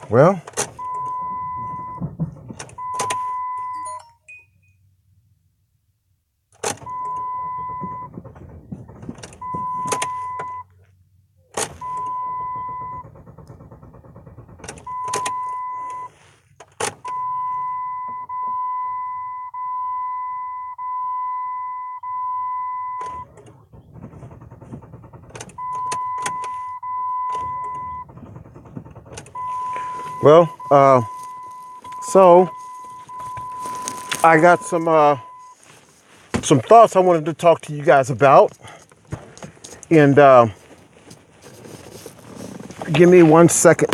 Well, well, so I got some thoughts I wanted to talk to you guys about, and give me 1 second.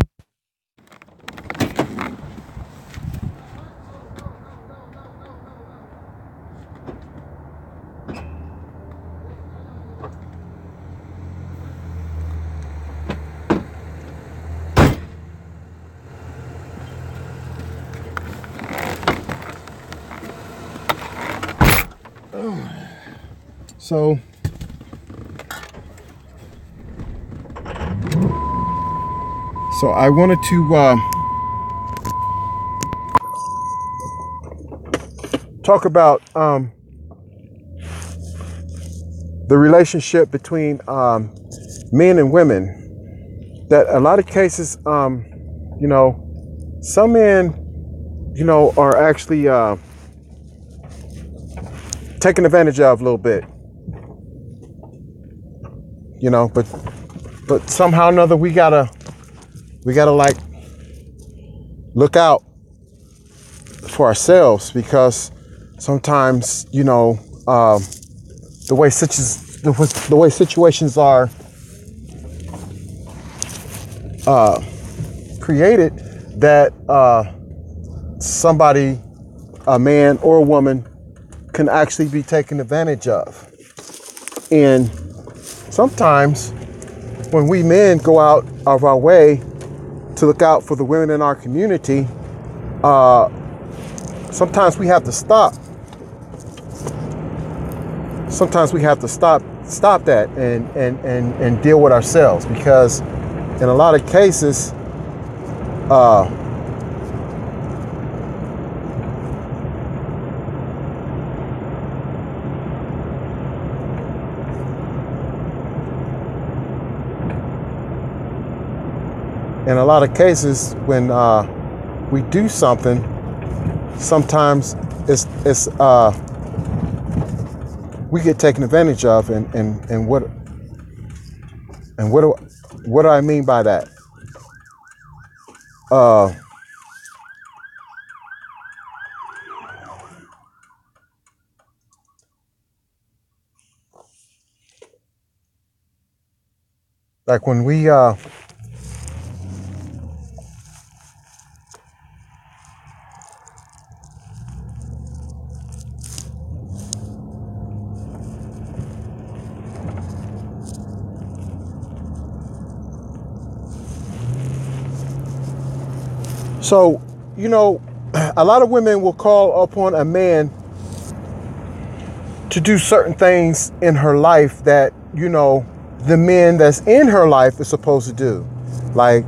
So, I wanted to talk about the relationship between men and women. That a lot of cases, some men, are actually taken advantage of a little bit. But somehow or another we gotta like look out for ourselves, because sometimes the way situations are created, that somebody, a man or a woman, can actually be taken advantage of. And sometimes when we men go out of our way to look out for the women in our community, sometimes we have to stop. Sometimes we have to stop that and deal with ourselves, because in a lot of cases, when we do something, sometimes it's we get taken advantage of, and what do I mean by that? Like when we So, a lot of women will call upon a man to do certain things in her life that, the men that's in her life is supposed to do. Like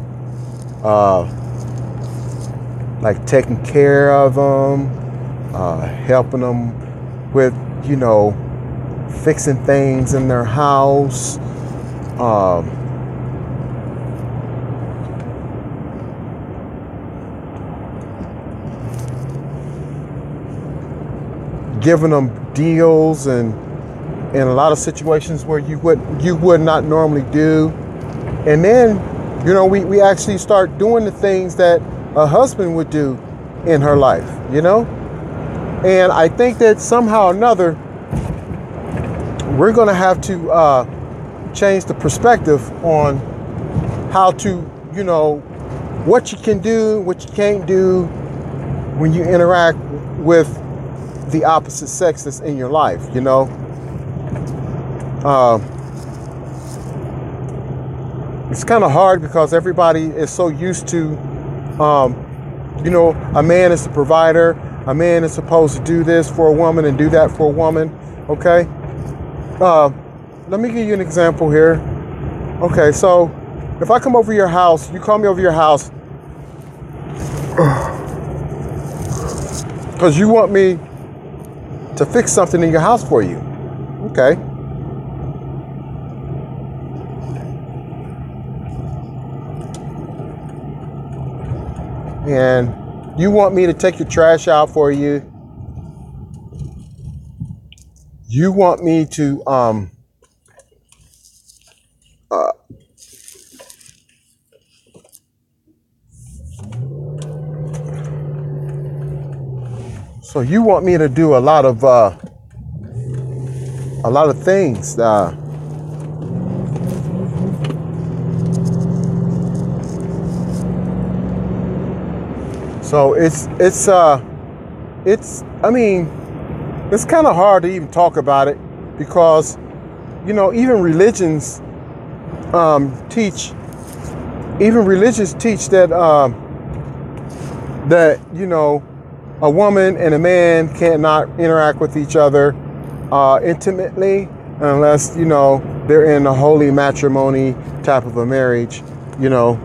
taking care of them, helping them with, fixing things in their house, giving them deals, and in a lot of situations where you would not normally do. And then, we actually start doing the things that a husband would do in her life, And I think that somehow or another, we're going to have to change the perspective on how to, what you can do, what you can't do when you interact with the opposite sex that's in your life, It's kind of hard because everybody is so used to, a man is the provider, a man is supposed to do this for a woman and do that for a woman, okay? Let me give you an example here. Okay, so if I come over your house, you call me over your house, Because you want me to fix something in your house for you. Okay. And you want me to take your trash out for you. You want me to so you want me to do a lot of things. So it's I mean, it's kind of hard to even talk about it because, you know, even religions teach that that, you know, a woman and a man cannot interact with each other intimately unless, you know, they're in a holy matrimony type of a marriage. You know,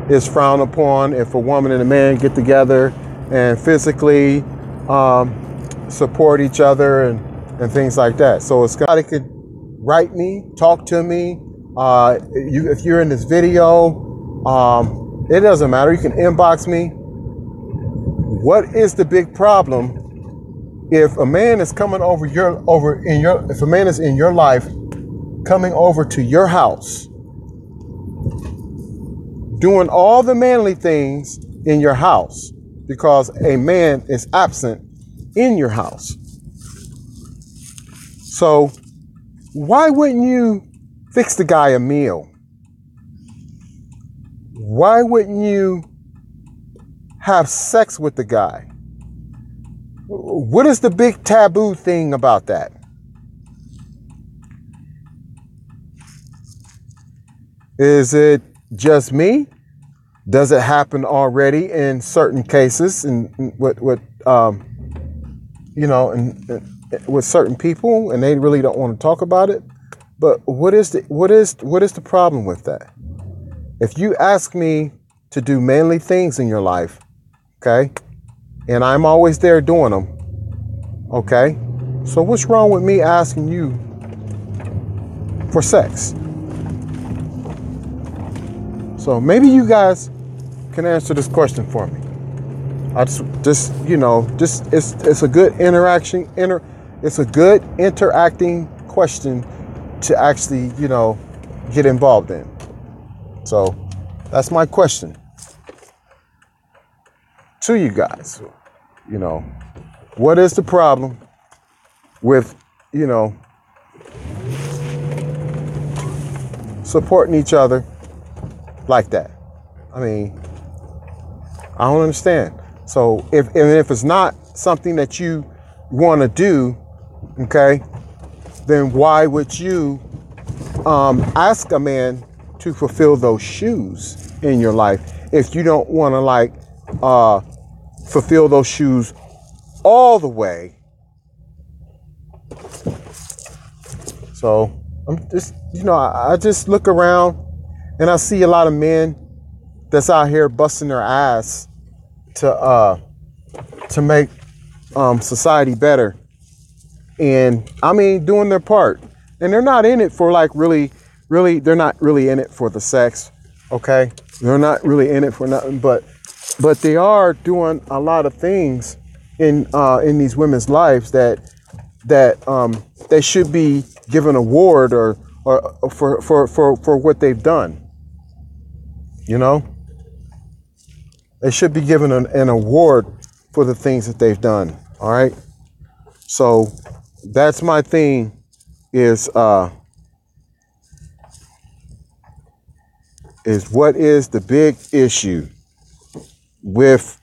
is frowned upon if a woman and a man get together and physically support each other and things like that. So it's somebody could write me, talk to me. If you're in this video, it doesn't matter. You can inbox me. What is the big problem if a man is coming if a man is in your life, coming over to your house, doing all the manly things in your house because a man is absent in your house? So why wouldn't you fix the guy a meal? Why wouldn't you have sex with the guy? What is the big taboo thing about that? Is it just me? Does it happen already in certain cases and with you know, and with certain people, and they really don't want to talk about it? But what is the problem with that? If you ask me to do manly things in your life, okay, and I'm always there doing them, okay, so what's wrong with me asking you for sex? So maybe you guys can answer this question for me. It's a good interaction. It's a good interacting question to actually, you know, get involved in. So that's my question to you guys. You know, what is the problem with, you know, supporting each other like that? I mean, I don't understand. So if it's not something that you want to do, okay, then why would you ask a man to fulfill those shoes in your life if you don't want to, like, fulfill those shoes all the way? So I'm just, you know, I just look around and I see a lot of men that's out here busting their ass to make society better, and I mean doing their part, and they're not in it for, like, really they're not really in it for the sex, okay? They're not really in it for nothing, but they are doing a lot of things in these women's lives that they should be given an award or for what they've done. You know, they should be given an award for the things that they've done. All right. So that's my thing is what is the big issue with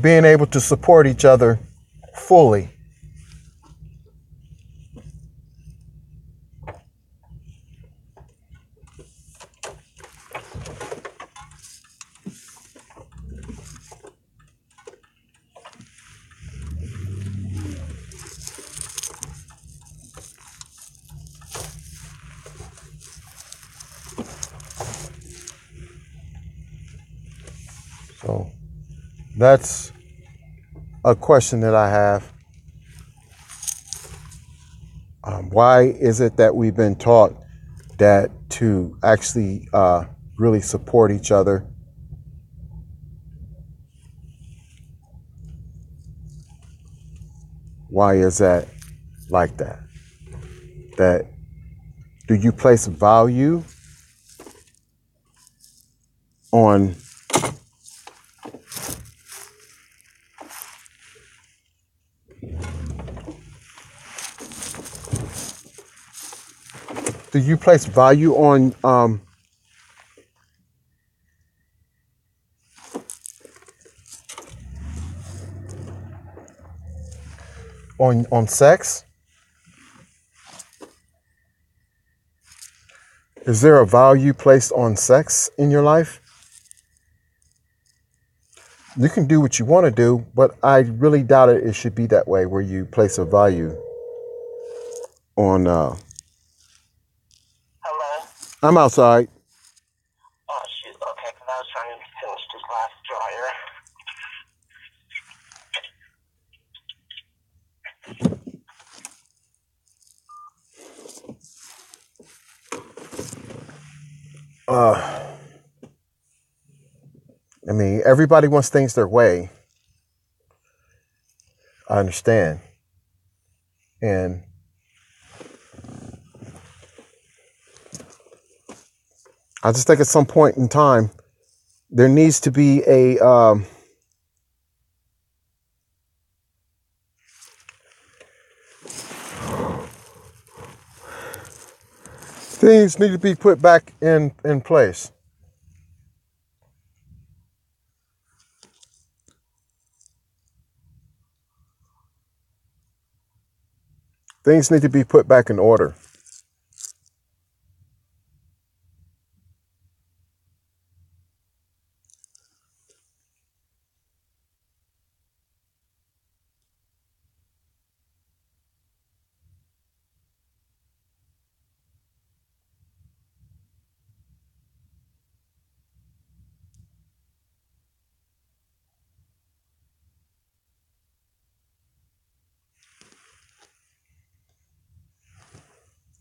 being able to support each other fully? That's a question that I have. Why is it that we've been taught that to actually really support each other? Why is that like that? That do you place value on do you place value on sex? Is there a value placed on sex in your life? You can do what you want to do, but I really doubt it should be that way where you place a value on Hello? I'm outside. Oh, shoot. Okay, because I was trying to finish this last dryer. I mean, everybody wants things their way. I understand. And I just think at some point in time, there needs to be things need to be put back in place. Things need to be put back in order.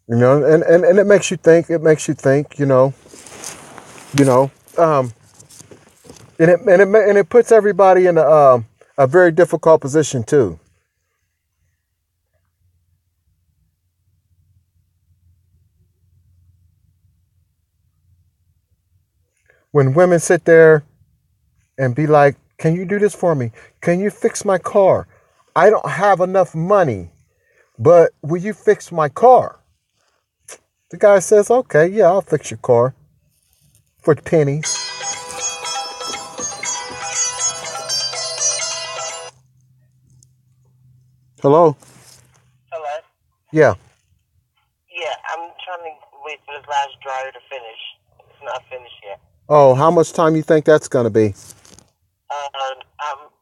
You know, and it makes you think, you know, and it puts everybody in a very difficult position too. When women sit there and be like, "Can you do this for me? Can you fix my car? I don't have enough money, but will you fix my car?" The guy says, "Okay, yeah, I'll fix your car for pennies." Hello? Hello? Yeah. Yeah, I'm trying to wait for this last dryer to finish. It's not finished yet. Oh, how much time you think that's going to be?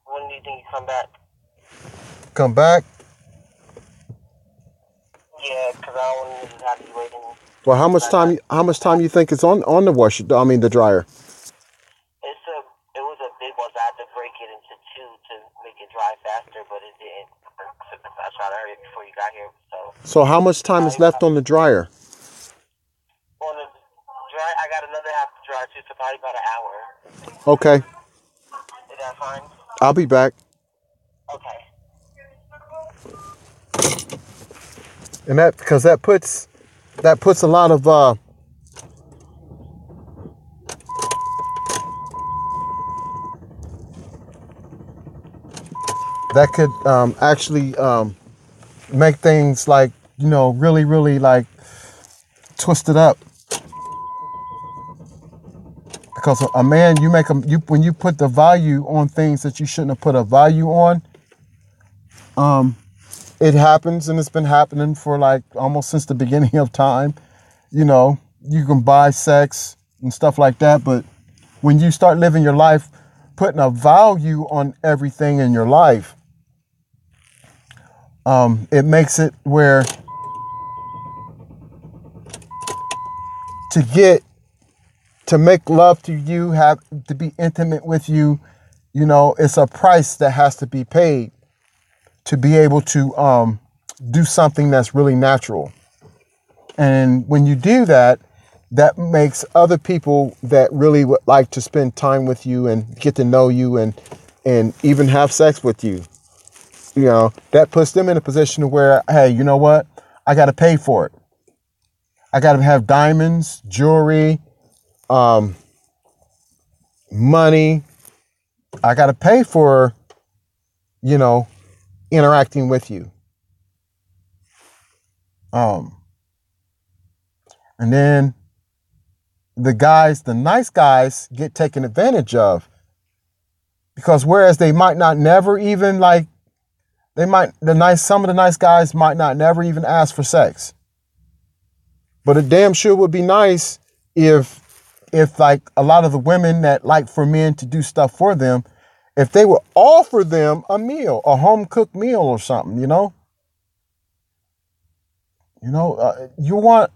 When do you think you come back? Come back? Yeah, because I don't want to have to be waiting. Well, how much time you think is on the washer, I mean the dryer? It was a big one, so I had to break it into two to make it dry faster, but it didn't. So I tried to hurry it before you got here, so. So how much time is left on the dryer? On the dry, I got another half to dry too, so probably about an hour. Okay. Is that fine? I'll be back. Okay. And because that puts a lot of that could actually make things like, really, really like twisted up. Because a man, when you put the value on things that you shouldn't have put a value on, it happens, and it's been happening for like almost since the beginning of time. You can buy sex and stuff like that, but when you start living your life putting a value on everything in your life, it makes it where to make love to you, have to be intimate with you, it's a price that has to be paid to be able to do something that's really natural. And when you do that, that makes other people that really would like to spend time with you and get to know you and even have sex with you. That puts them in a position where, hey, you know what? I got to pay for it. I got to have diamonds, jewelry, money. I got to pay for, interacting with you. And then the nice guys get taken advantage of, because whereas they might not never even some of the nice guys might not never even ask for sex. But it damn sure would be nice if like a lot of the women that like for men to do stuff for them, if they would offer them a meal, a home cooked meal or something, you want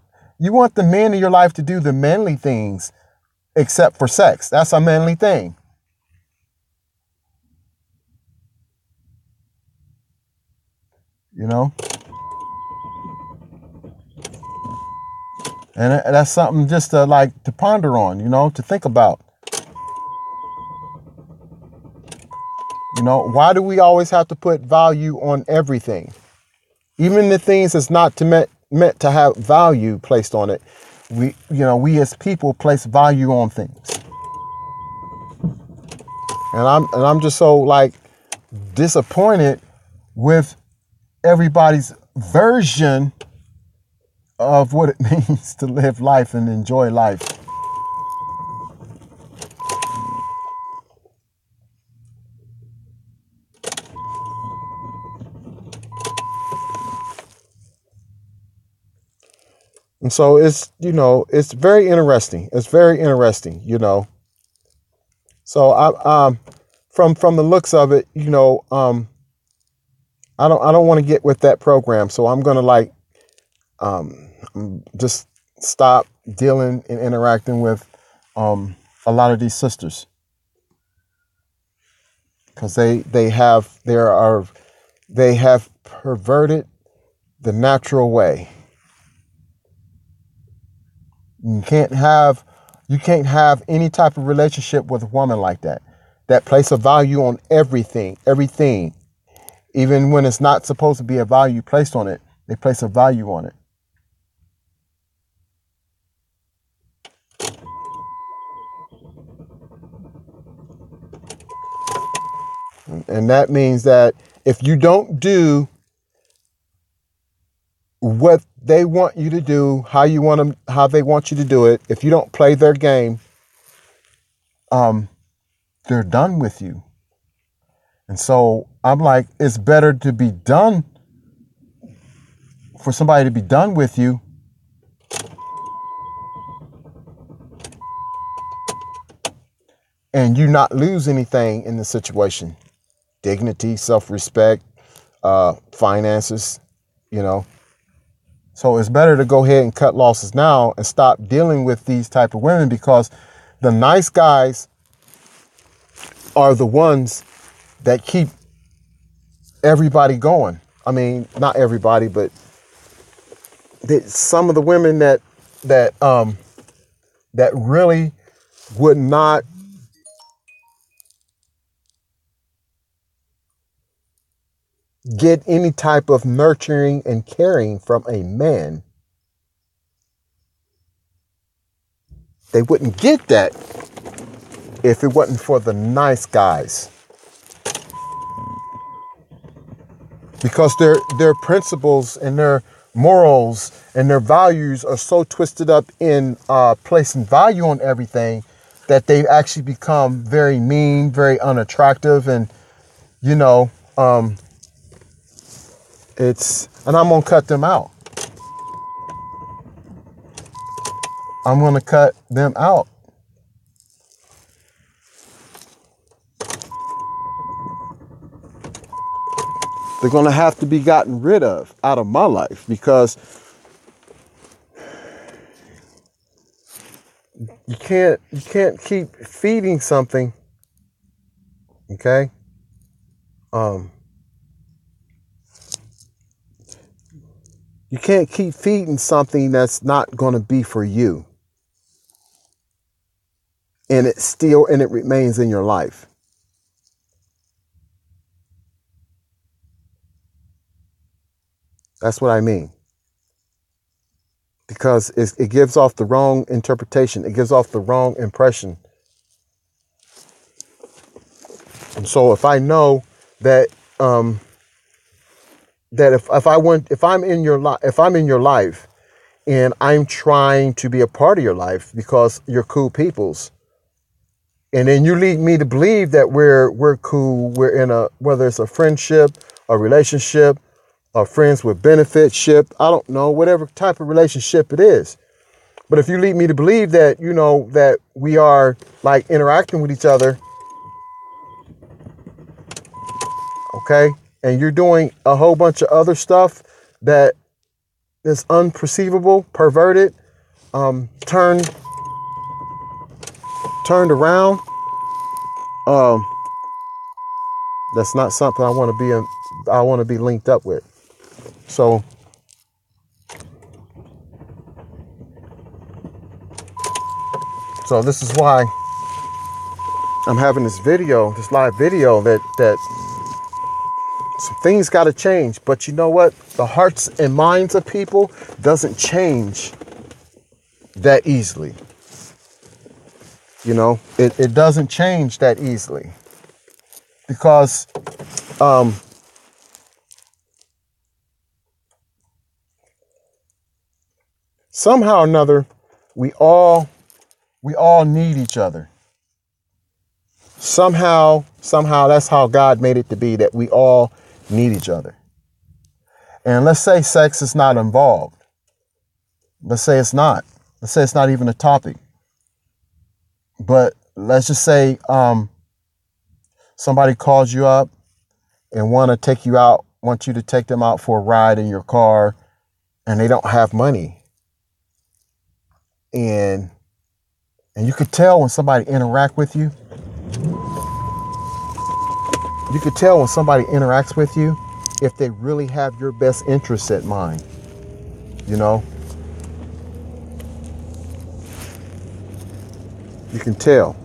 the men in your life to do the manly things, except for sex. That's a manly thing. And that's something just to ponder on, to think about. Why do we always have to put value on everything? Even the things that's not meant to have value placed on it. We as people place value on things. And I'm just so disappointed with everybody's version of what it means to live life and enjoy life. And so it's very interesting. It's very interesting, So I from the looks of it, I don't want to get with that program. So I'm gonna just stop dealing and interacting with a lot of these sisters, because they have perverted the natural way. You can't have any type of relationship with a woman like that place a value on everything, even when it's not supposed to be a value placed on it. They place a value on it. And that means that if you don't do what they want you to do, how they want you to do it, if you don't play their game, they're done with you. And so I'm like, it's better to be done, for somebody to be done with you, and you not lose anything in the situation. Dignity, self-respect, finances, So it's better to go ahead and cut losses now and stop dealing with these type of women, because the nice guys are the ones that keep everybody going. I mean, not everybody, but some of the women that really would not get any type of nurturing and caring from a man. They wouldn't get that if it wasn't for the nice guys. Because their principles and their morals and their values are so twisted up in placing value on everything that they actually become very mean, very unattractive, and and I'm gonna cut them out. I'm gonna cut them out. They're going to have to be gotten rid of out of my life, because you can't keep feeding something Okay. Um, you can't keep feeding something that's not going to be for you. And it remains in your life. That's what I mean. Because it gives off the wrong interpretation. It gives off the wrong impression. And so if I know that that if I'm in your life and I'm trying to be a part of your life because you're cool peoples, and then you lead me to believe that we're cool, we're in whether it's a friendship, a relationship, a friends with benefit ship, I don't know, whatever type of relationship it is. But if you lead me to believe that, that we are like interacting with each other, okay, and you're doing a whole bunch of other stuff that is unperceivable, perverted, turned around, that's not something I want to be I want to be linked up with. So this is why I'm having this live video that some things got to change. But you know what? The hearts and minds of people doesn't change that easily. It doesn't change that easily because somehow or another we all need each other. Somehow that's how God made it to be, that we all need each other. And let's say sex is not involved. Let's say it's not. Let's say it's not even a topic. But let's just say somebody calls you up and want you to take them out for a ride in your car, and they don't have money. And you could tell when somebody interact with you. You could tell when somebody interacts with you if they really have your best interests at mind. You can tell.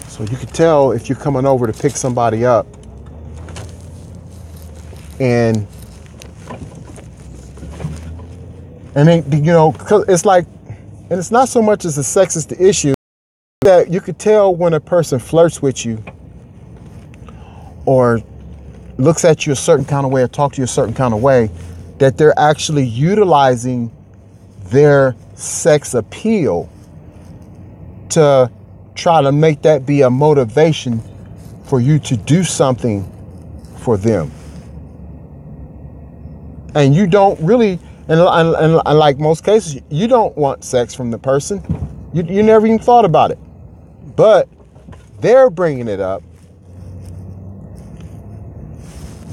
So you can tell if you're coming over to pick somebody up and cause it's like, and it's not so much as the sex is the issue, that you could tell when a person flirts with you or looks at you a certain kind of way or talks to you a certain kind of way, that they're actually utilizing their sex appeal to try to make that be a motivation for you to do something for them. And you don't really, and like most cases, you don't want sex from the person. You never even thought about it. But they're bringing it up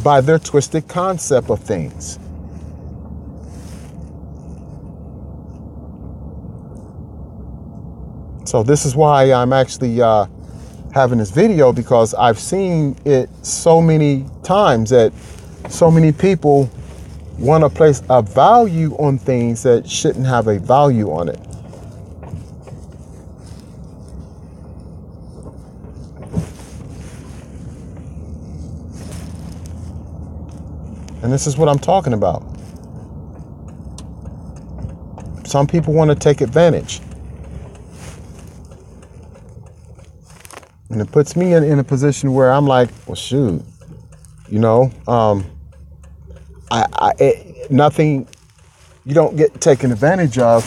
by their twisted concept of things. So this is why I'm actually having this video, because I've seen it so many times that so many people want to place a value on things that shouldn't have a value on it. And this is what I'm talking about. Some people want to take advantage. And it puts me in a position where I'm like, well, shoot, nothing, you don't get taken advantage of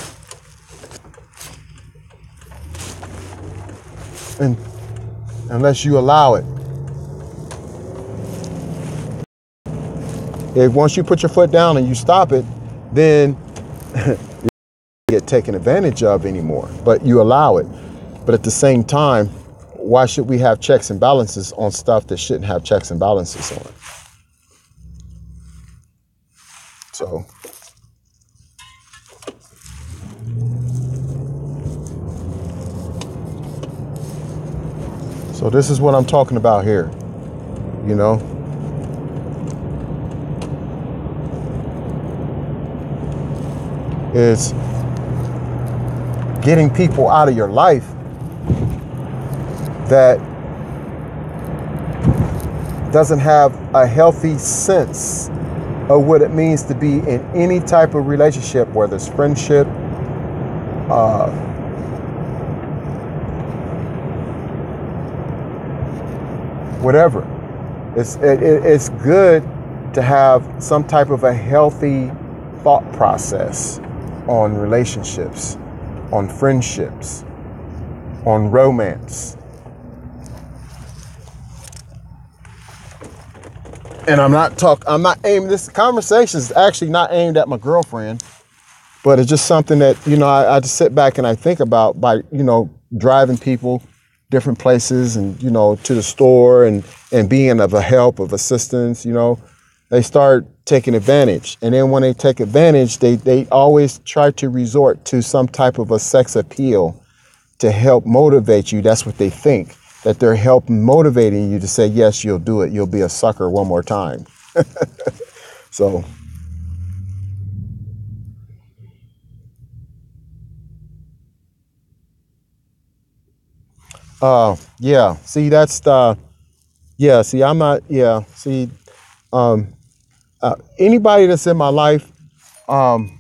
unless you allow it. If once you put your foot down and you stop it, then you don't get taken advantage of anymore, but you allow it. But at the same time, why should we have checks and balances on stuff that shouldn't have checks and balances on it? So So this is what I'm talking about here, you know. Is getting people out of your life that doesn't have a healthy sense of what it means to be in any type of relationship, whether it's friendship, whatever. It's good to have some type of a healthy thought process on relationships, on friendships, on romance. And I'm not aiming, this conversation is actually not aimed at my girlfriend, but it's just something that, you know, I just sit back and I think about by, you know, driving people different places and, you know, to the store and being of a help, of assistance, you know, they start taking advantage. And then when they take advantage, they always try to resort to some type of a sex appeal to help motivate you. That's what they think, that they're helping motivating you to say, yes, you'll do it. You'll be a sucker one more time. So, yeah, see, that's the, yeah, see, I'm not, yeah, see, anybody that's in my life, some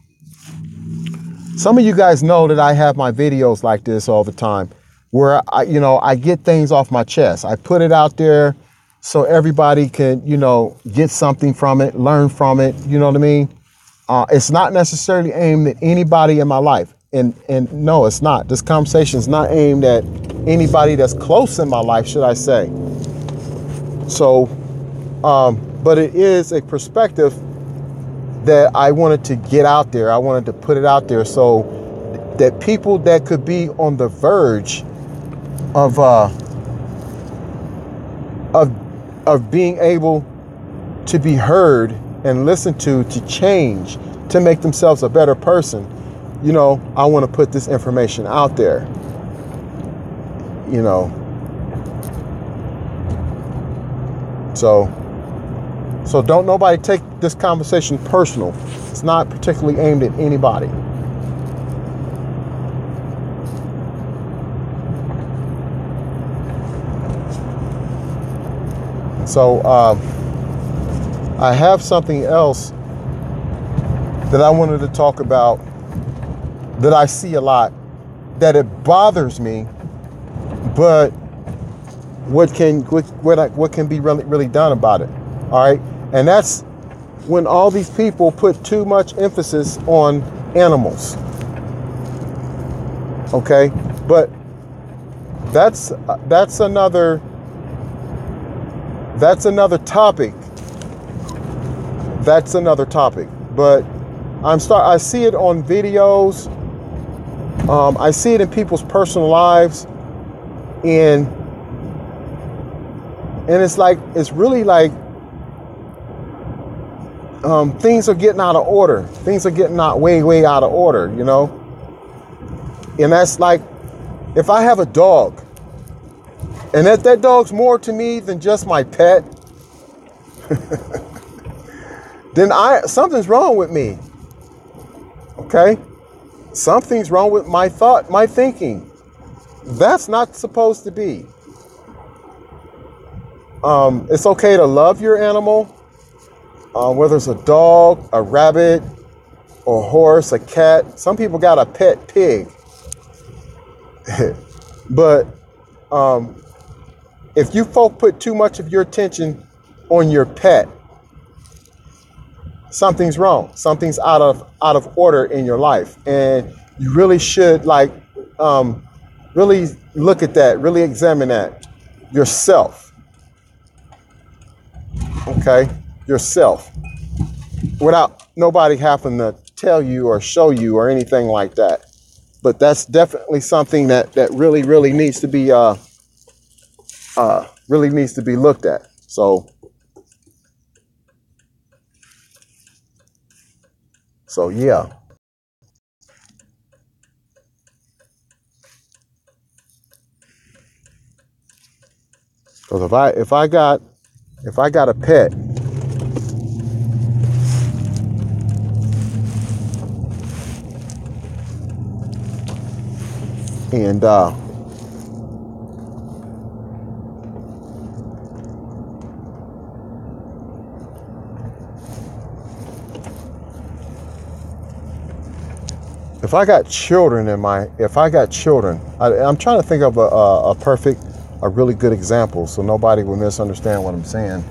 of you guys know that I have my videos like this all the time where I get things off my chest. I put it out there so everybody can, you know, get something from it, learn from it. You know what I mean? It's not necessarily aimed at anybody in my life. And no, it's not. This conversation is not aimed at anybody that's close in my life, should I say. So, but it is a perspective that I wanted to get out there. I wanted to put it out there so that people that could be on the verge of being able to be heard and listened to change, to make themselves a better person, you know, I want to put this information out there, you know. So don't nobody take this conversation personal. It's not particularly aimed at anybody. So I have something else that I wanted to talk about that I see a lot, that it bothers me, but what can be really done about it? All right, and that's when all these people put too much emphasis on animals. Okay, but that's another topic. That's another topic. But I see it on videos. I see it in people's personal lives, and it's like, it's really like things are getting out of order. Things are getting way out of order, you know. And that's like, if I have a dog, and that dog's more to me than just my pet, then something's wrong with me. Okay? Something's wrong with my thinking. That's not supposed to be. It's okay to love your animal, whether it's a dog, a rabbit, or a horse, a cat. Some people got a pet pig. But if you folk put too much of your attention on your pet, something's wrong. Something's out of order in your life, and you really should really look at that, really examine that yourself. Okay, yourself, without nobody having to tell you or show you or anything like that. But that's definitely something that really needs to be looked at. So yeah. Because if I got a pet, and if I got children I'm trying to think of a really good example so nobody will misunderstand what I'm saying.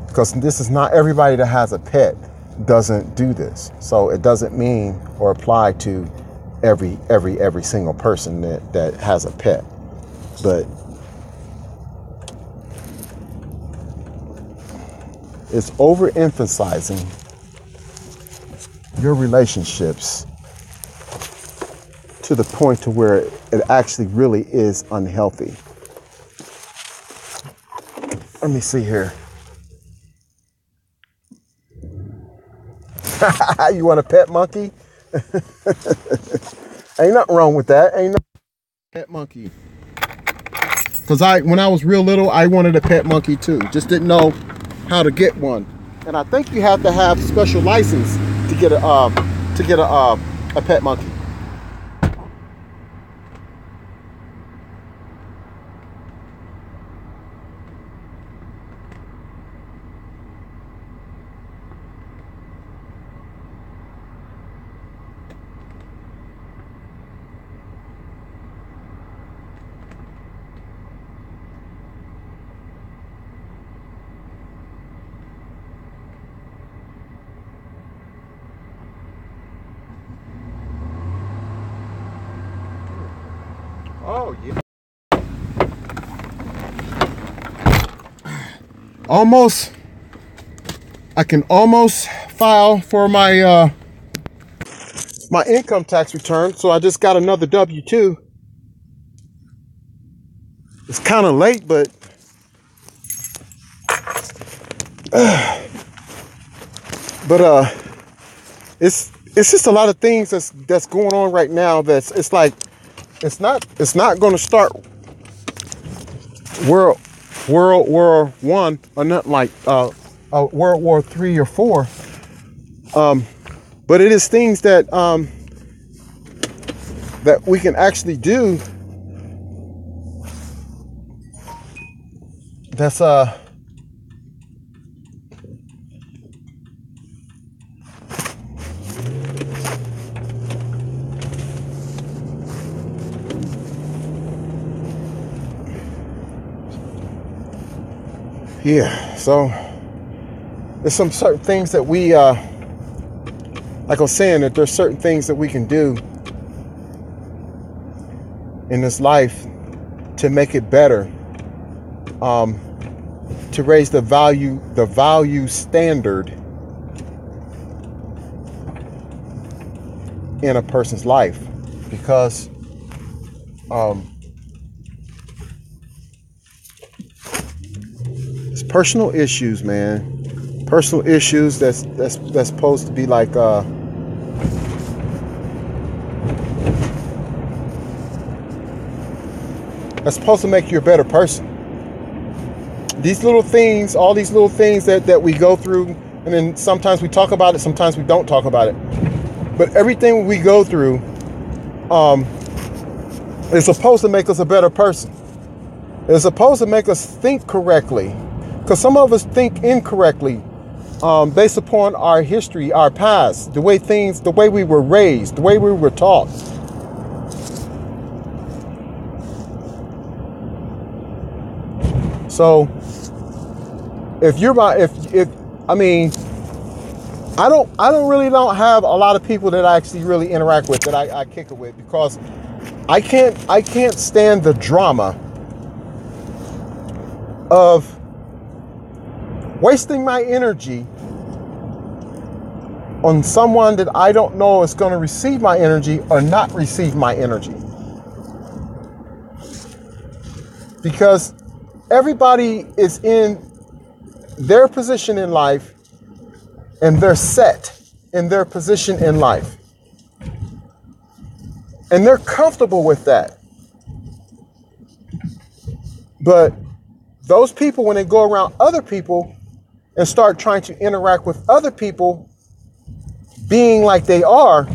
Because this is not everybody that has a pet doesn't do this. So it doesn't mean or apply to every single person that has a pet. But it's overemphasizing your relationships to the point to where it actually really is unhealthy. Let me see here. You want a pet monkey? Ain't nothing wrong with that. Ain't no pet monkey. Because when I was real little, I wanted a pet monkey too. Just didn't know how to get one. And I think you have to have special license to get a pet monkey. Oh, yeah. I can almost file for my my income tax return, so I just got another W-2. It's kind of late, but it's just a lot of things that's going on right now. It's not going to start World War One or nothing like World War III or IV. But it is things that that we can actually do. That's yeah, so there's some certain things that we, like I was saying, that there's certain things that we can do in this life to make it better, to raise the value standard in a person's life, because it's personal issues, man. Personal issues that's supposed to be like that's supposed to make you a better person. These little things, all these little things that we go through, and then sometimes we talk about it, sometimes we don't talk about it. But everything we go through is supposed to make us a better person. It's supposed to make us think correctly. Because some of us think incorrectly based upon our history, our past, the way we were raised, the way we were taught. So if I don't have a lot of people that I actually really interact with, that I kick it with, because I can't stand the drama of wasting my energy on someone that I don't know is going to receive my energy or not receive my energy. Because everybody is in their position in life, and they're set in their position in life. And they're comfortable with that. But those people, when they go around other people and start trying to interact with other people being like they are,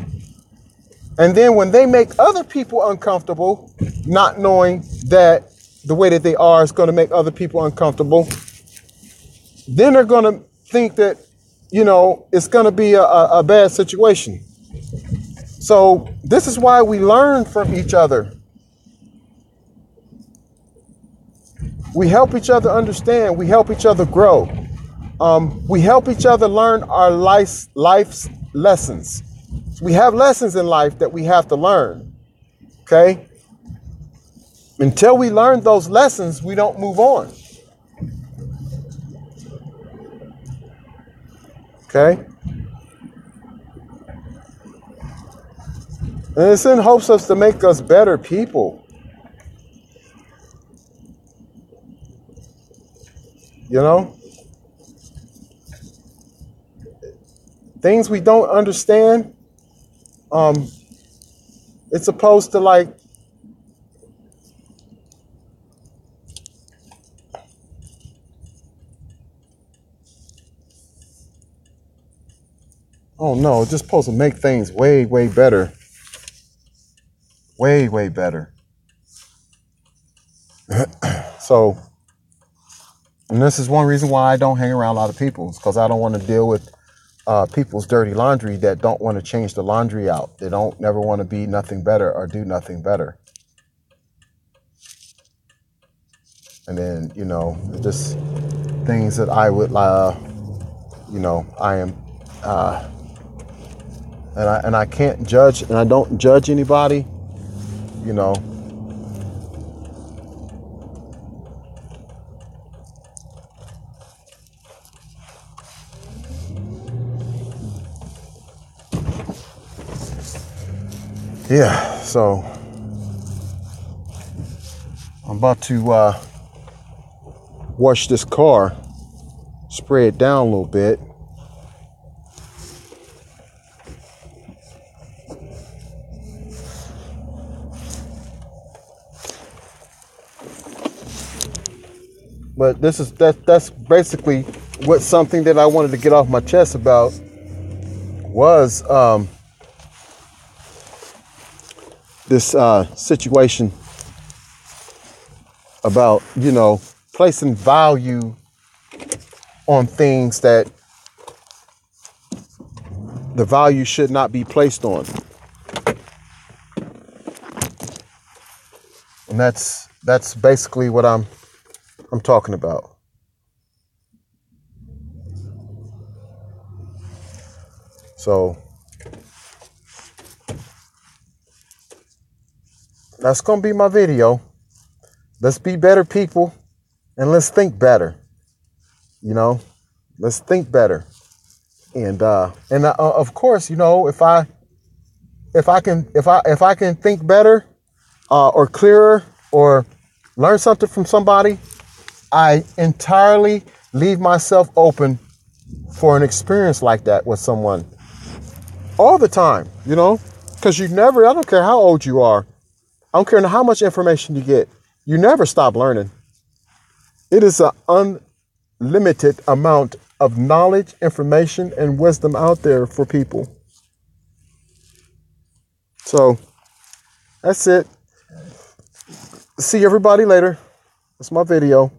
and then when they make other people uncomfortable, not knowing that the way that they are is going to make other people uncomfortable, then they're going to think that, it's going to be a bad situation. So this is why we learn from each other. We help each other understand. We help each other grow. We help each other learn our life's lessons. We have lessons in life that we have to learn. Okay? Until we learn those lessons, we don't move on. Okay? And it's in hopes of to make us better people. Things we don't understand, it's supposed to oh no, it's just supposed to make things way, way better. Way, way better. So, and this is one reason why I don't hang around a lot of people. It's because I don't want to deal with people's dirty laundry that don't want to change the laundry out. They don't never want to be nothing better or do nothing better. And then, just things that I would, I am, and I can't judge, and I don't judge anybody, Yeah, so I'm about to wash this car, spray it down a little bit. But that's basically what something that I wanted to get off my chest about was this situation about, placing value on things that the value should not be placed on. And that's basically what I'm talking about. So that's going to be my video. Let's be better people and let's think better. Let's think better. And of course, if I can think better or clearer or learn something from somebody, I entirely leave myself open for an experience like that with someone all the time, because I don't care how old you are. I don't care how much information you get. You never stop learning. It is an unlimited amount of knowledge, information, and wisdom out there for people. So that's it. See everybody later. That's my video.